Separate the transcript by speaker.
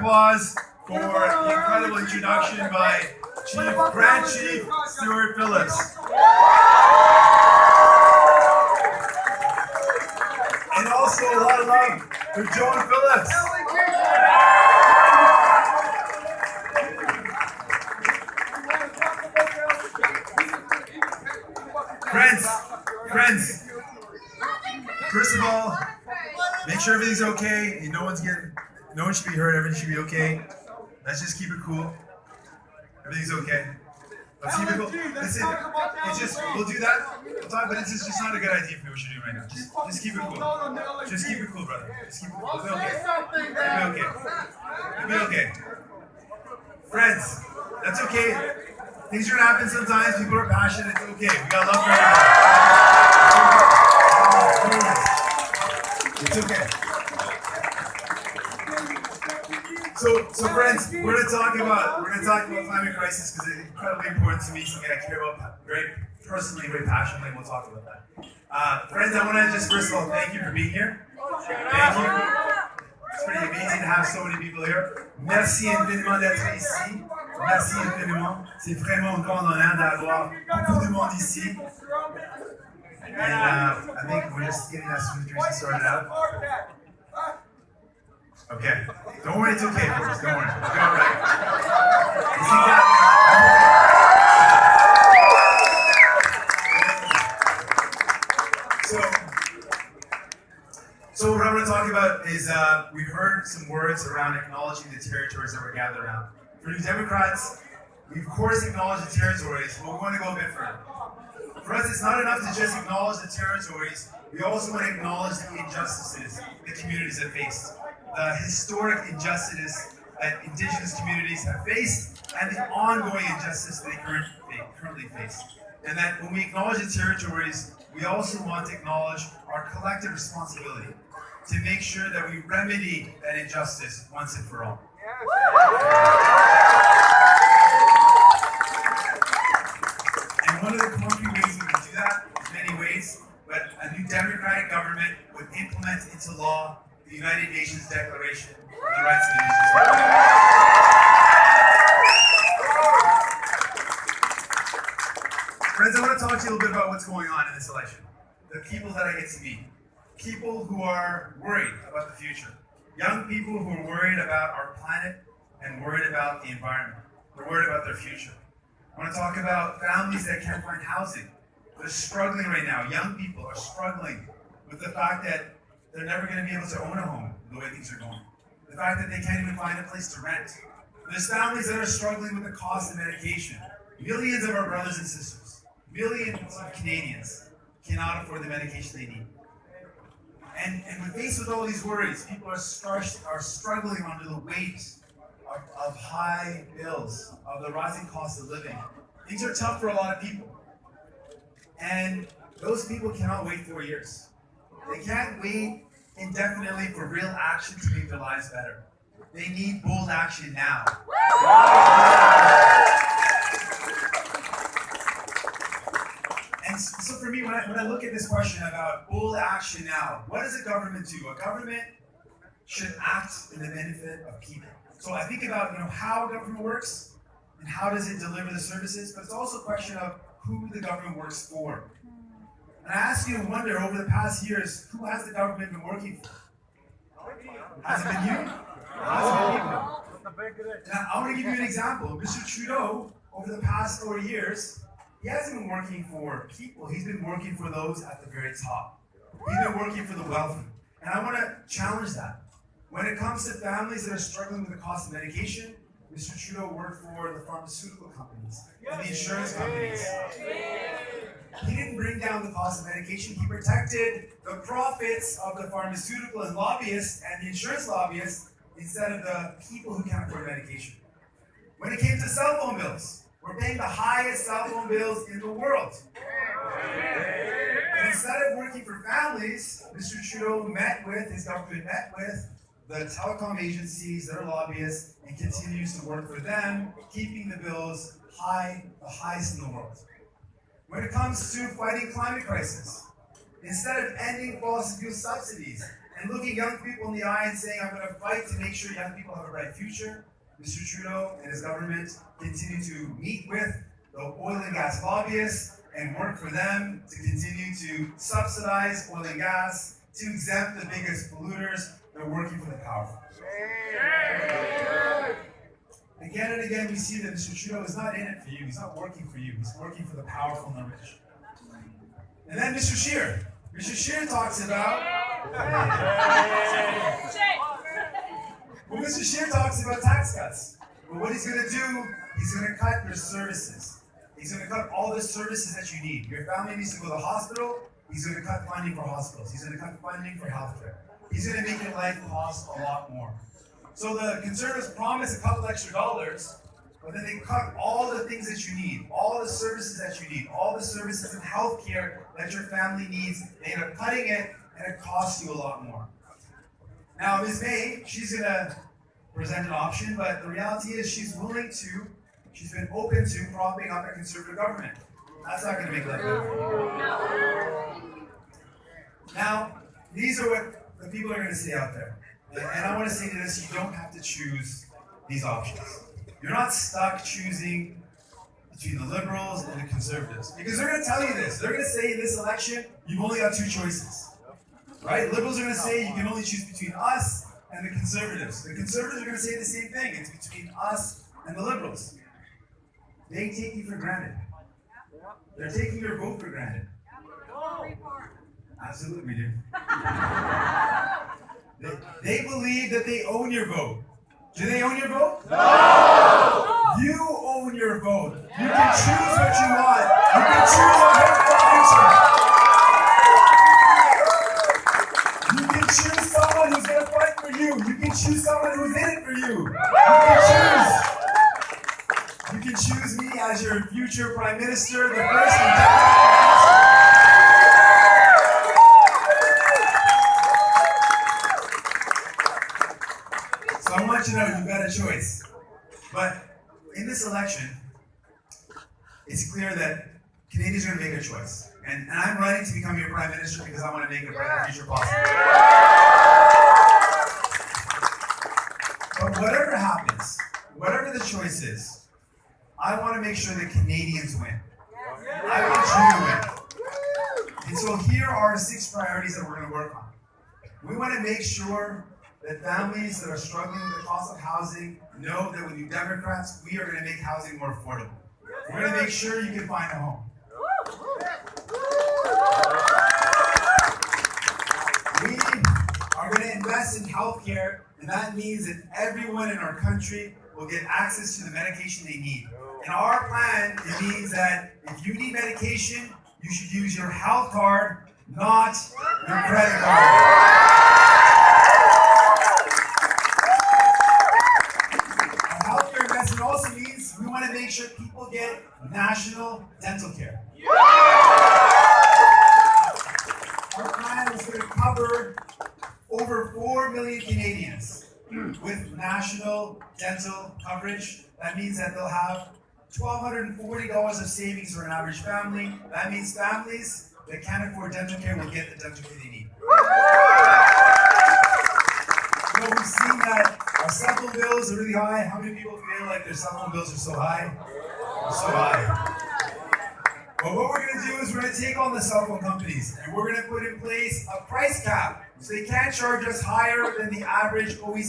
Speaker 1: applause for the incredible introduction by Grand Chief Stuart Phillips. And also a lot of love for Joan Phillips. Friends, first of all, make sure everything's okay. No one should be hurt, everything should be okay. Let's just keep it cool. Everything's okay. Let's keep it cool. Listen, we'll do that. We'll talk, but it's just not a good idea for what you're doing right now. Just keep it cool. Just keep it cool, brother. Just keep it cool. It'll be okay. It'll be okay. Friends, that's okay. Things are gonna happen sometimes. People are passionate. It's okay. We got love for everybody. It's okay. So friends, we're gonna talk about climate crisis because it's incredibly important to me. Something I care about very personally, very passionately. And we'll talk about that. Friends, I want to just first of all thank you for being here. Thank you. It's pretty amazing to have so many people here. Merci infiniment d'être ici. Merci infiniment. C'est vraiment encore un honneur d'avoir beaucoup de monde ici. And I think we're just getting that smooth drinking sorted out. Okay. Don't worry, it's okay, folks. Don't worry. It's all right. You see that? So what I want to talk about is we heard some words around acknowledging the territories that we're gathered around. For New Democrats, we of course acknowledge the territories, but we want to go a bit further. For us, it's not enough to just acknowledge the territories. We also want to acknowledge the injustices the communities have faced, the historic injustices that Indigenous communities have faced, and the ongoing injustice they currently face. And that when we acknowledge the territories, we also want to acknowledge our collective responsibility to make sure that we remedy that injustice once and for all. And one of the concrete ways we can do that, there's many ways, but a new democratic government would implement into law the United Nations Declaration on the Rights of Indigenous Peoples. Friends, I want to talk to you a little bit about what's going on in this election. The people that I get to meet. People who are worried about the future. Young people who are worried about our planet and worried about the environment. They're worried about their future. I want to talk about families that can't find housing. They're struggling right now. Young people are struggling with the fact that they're never going to be able to own a home the way things are going. The fact that they can't even find a place to rent. There's families that are struggling with the cost of medication. Millions of our brothers and sisters, millions of Canadians cannot afford the medication they need. And when faced with all these worries, people are struggling under the weight of high bills, of the rising cost of living. Things are tough for a lot of people. And those people cannot wait 4 years. They can't wait indefinitely for real action to make their lives better. They need bold action now. And so for me, when I look at this question about bold action now, what does a government do? A government should act in the benefit of people. So I think about how government works and how does it deliver the services, but it's also a question of who the government works for. And I ask you to wonder, over the past years, who has the government been working for? Has it been you? Has it been people? Now, I want to give you an example. Mr. Trudeau, over the past 4 years, he hasn't been working for people. He's been working for those at the very top. He's been working for the wealthy. And I want to challenge that. When it comes to families that are struggling with the cost of medication, Mr. Trudeau worked for the pharmaceutical companies and the insurance companies. He didn't bring down the cost of medication. He protected the profits of the pharmaceutical and lobbyists and the insurance lobbyists instead of the people who can't afford medication. When it came to cell phone bills, we're paying the highest cell phone bills in the world. And instead of working for families, Mr. Trudeau his government met with the telecom agencies, their lobbyists, and continues to work for them, keeping the bills high, the highest in the world. When it comes to fighting climate crisis, instead of ending fossil fuel subsidies and looking young people in the eye and saying, I'm going to fight to make sure young people have a bright future. Mr. Trudeau and his government continue to meet with the oil and gas lobbyists and work for them to continue to subsidize oil and gas, to exempt the biggest polluters. They're working for the powerful. Again and again, we see that Mr. Trudeau is not in it for you. He's not working for you. He's working for the powerful and the rich. And then Mr. Scheer. Mr. Scheer talks about... Well, Mr. Scheer talks about tax cuts. But what he's going to do, he's going to cut your services. He's going to cut all the services that you need. Your family needs to go to the hospital. He's going to cut funding for hospitals. He's going to cut funding for healthcare. He's going to make your life cost a lot more. So the Conservatives promise a couple extra dollars, but then they cut all the things that you need, all the services that you need, all the services in healthcare that your family needs. They end up cutting it, and it costs you a lot more. Now, Ms. May, she's going to present an option, but the reality is she's been open to propping up a Conservative government. That's not going to make life better for you. Now, these are what the people are going to say out there. And I want to say to this, you don't have to choose these options. You're not stuck choosing between the Liberals and the Conservatives. Because they're going to tell you this. They're going to say in this election, you've only got two choices. Right? Liberals are going to say you can only choose between us and the Conservatives. The Conservatives are going to say the same thing. It's between us and the Liberals. They take you for granted. They're taking your vote for granted. Absolutely, we do. They believe that they own your vote. Do they own your vote? No! You own your vote. You can choose what you want. You can choose a hopeful future. You can choose someone who's going to fight for you. You can choose someone who's in it for you. You can choose me as your future Prime Minister, the first and So I want you to know you've got a choice. But in this election, it's clear that Canadians are going to make a choice. And I'm running to become your Prime Minister because I want to make a brighter future possible. But whatever happens, whatever the choice is, I want to make sure that Canadians win. I want you to win. And so here are 6 priorities that we're going to work on. We want to make sure that families that are struggling with the cost of housing know that with you Democrats, we are going to make housing more affordable. We're going to make sure you can find a home. We are going to invest in healthcare, and that means that everyone in our country will get access to the medication they need. In our plan, it means that if you need medication, you should use your health card, not your credit card. It also means we want to make sure people get national dental care. Our plan is going to cover over 4 million Canadians with national dental coverage. That means that they'll have $1,240 of savings for an average family. That means families that can't afford dental care will get the dental care they need. You know, we've seen that our cell phone bills are really high. How many people feel like their cell phone bills are so high? They're so high. But what we're going to do is we're going to take on the cell phone companies and we're going to put in place a price cap so they can't charge us higher than the average OECD.